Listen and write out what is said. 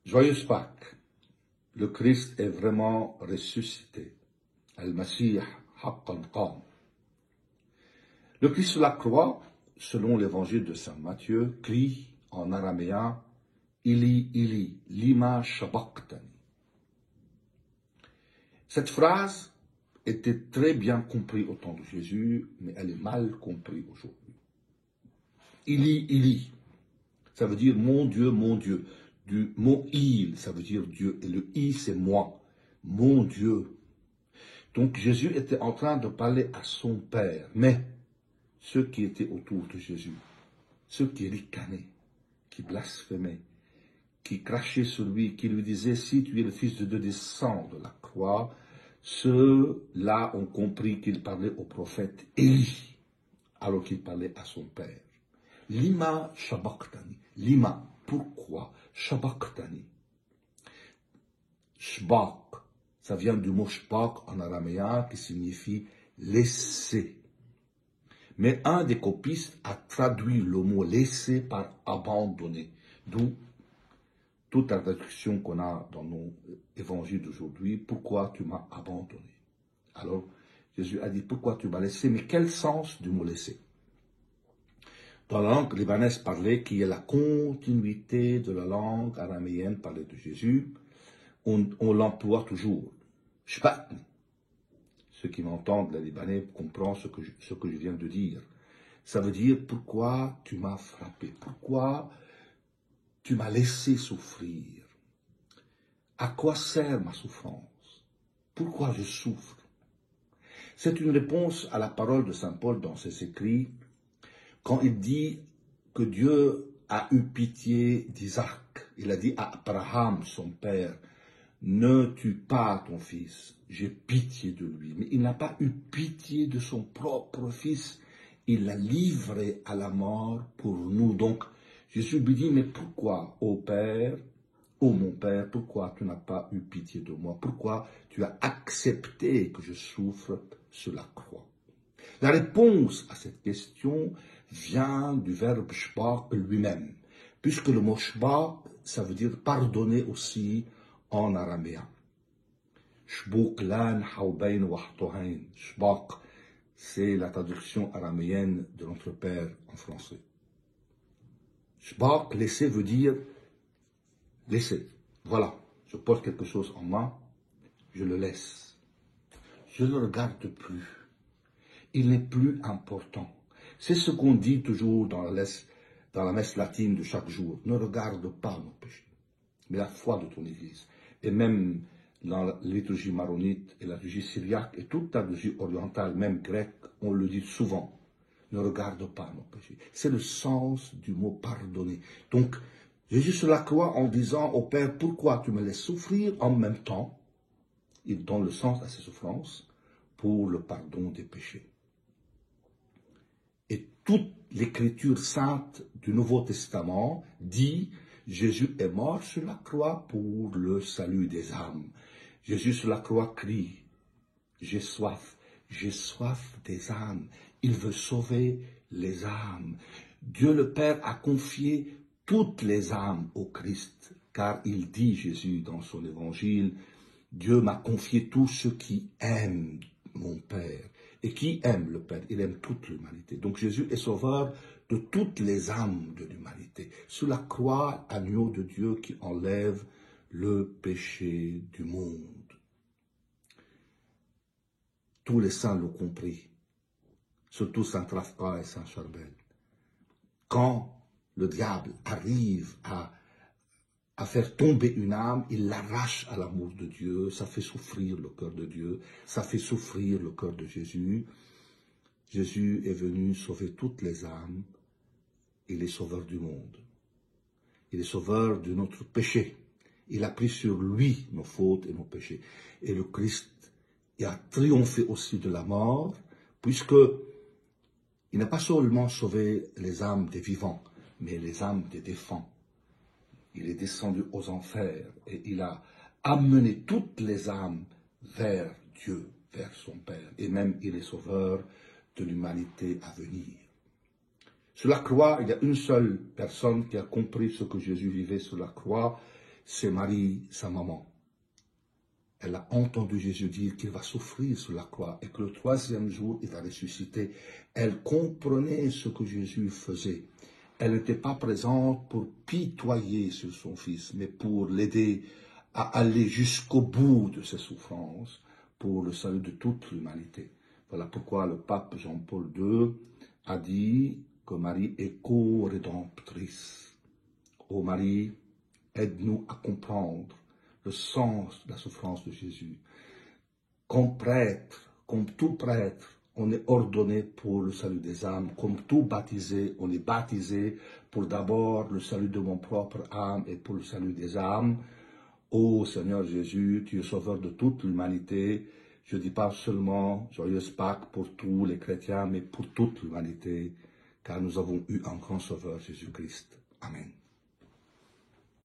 Joyeuse Pâques. Le Christ est vraiment ressuscité. Al-Masih haqqan qam. Le Christ sur la croix, selon l'évangile de saint Matthieu, crie en araméen Ili, Ili, lima shabaqtani. Cette phrase était très bien comprise au temps de Jésus, mais elle est mal comprise aujourd'hui. Ili, ça veut dire mon Dieu, mon Dieu. Du mot il, ça veut dire Dieu. Et le i, c'est moi, mon Dieu. Donc Jésus était en train de parler à son Père, mais ceux qui étaient autour de Jésus, ceux qui ricanaient, qui blasphémaient, qui crachaient sur lui, qui lui disaient, si tu es le Fils de Dieu, descends de la croix, ceux-là ont compris qu'il parlait au prophète Élie, alors qu'il parlait à son Père. Lima shabaqtani. Lima, pourquoi? Shabaqtani. Shbaq, ça vient du mot shbaq en araméen qui signifie laisser. Mais un des copistes a traduit le mot laisser par abandonner. D'où toute la traduction qu'on a dans nos évangiles d'aujourd'hui. Pourquoi tu m'as abandonné? Alors Jésus a dit pourquoi tu m'as laissé? Mais quel sens du mot laisser? Dans la langue libanaise parlée, qui est la continuité de la langue araméenne parlée de Jésus, on l'emploie toujours. Shba'ni. Ceux qui m'entendent, les Libanais, comprennent ce que je viens de dire. Ça veut dire pourquoi tu m'as frappé, pourquoi tu m'as laissé souffrir. À quoi sert ma souffrance? Pourquoi je souffre? C'est une réponse à la parole de saint Paul dans ses écrits, quand il dit que Dieu a eu pitié d'Isaac. Il a dit à Abraham, son père, ne tue pas ton fils, j'ai pitié de lui. Mais il n'a pas eu pitié de son propre fils, il l'a livré à la mort pour nous. Donc Jésus lui dit, mais pourquoi, ô Père, ô mon Père, pourquoi tu n'as pas eu pitié de moi? Pourquoi tu as accepté que je souffre sur la croix? La réponse à cette question vient du verbe shbaq lui-même, puisque le mot shbaq, ça veut dire pardonner aussi en araméen. Shbuk lan hawbain wahtohain. Shbaq, c'est la traduction araméenne de notre Père en français. Shbaq, laisser, veut dire laisser. Voilà, je porte quelque chose en main, je le laisse. Je ne le regarde plus. Il n'est plus important. C'est ce qu'on dit toujours dans la messe latine de chaque jour. Ne regarde pas nos péchés, mais la foi de ton Église. Et même dans la liturgie maronite et la liturgie syriaque et toute la liturgie orientale, même grecque, on le dit souvent. Ne regarde pas nos péchés. C'est le sens du mot pardonner. Donc, Jésus sur la croix en disant au Père, pourquoi tu me laisses souffrir? En même temps, il donne le sens à ses souffrances pour le pardon des péchés. Et toute l'écriture sainte du Nouveau Testament dit Jésus est mort sur la croix pour le salut des âmes. Jésus sur la croix crie, j'ai soif des âmes. Il veut sauver les âmes. Dieu le Père a confié toutes les âmes au Christ, car il dit, Jésus, dans son évangile, Dieu m'a confié tous ceux qui aiment mon Père. Et qui aime le Père? Il aime toute l'humanité. Donc Jésus est sauveur de toutes les âmes de l'humanité. Sur la croix, agneau de Dieu qui enlève le péché du monde. Tous les saints l'ont compris, surtout saint Rafka et saint Charbel. Quand le diable arrive à faire tomber une âme, il l'arrache à l'amour de Dieu, ça fait souffrir le cœur de Dieu, ça fait souffrir le cœur de Jésus. Jésus est venu sauver toutes les âmes, il est sauveur du monde. Il est sauveur de notre péché. Il a pris sur lui nos fautes et nos péchés. Et le Christ a triomphé aussi de la mort, puisque il n'a pas seulement sauvé les âmes des vivants, mais les âmes des défunts. Il est descendu aux enfers et il a amené toutes les âmes vers Dieu, vers son Père. Et même il est sauveur de l'humanité à venir. Sur la croix, il y a une seule personne qui a compris ce que Jésus vivait sur la croix. c'est Marie, sa maman. Elle a entendu Jésus dire qu'il va souffrir sur la croix et que le troisième jour, il va ressusciter. Elle comprenait ce que Jésus faisait. Elle n'était pas présente pour pitoyer sur son fils, mais pour l'aider à aller jusqu'au bout de ses souffrances pour le salut de toute l'humanité. Voilà pourquoi le pape Jean-Paul II a dit que Marie est co-rédemptrice. Ô Marie, aide-nous à comprendre le sens de la souffrance de Jésus. Comme prêtre, comme tout prêtre, on est ordonné pour le salut des âmes. Comme tout baptisé, on est baptisé pour d'abord le salut de mon propre âme et pour le salut des âmes. Ô Seigneur Jésus, tu es sauveur de toute l'humanité. Je ne dis pas seulement joyeuse Pâques pour tous les chrétiens, mais pour toute l'humanité, car nous avons eu un grand sauveur, Jésus-Christ. Amen.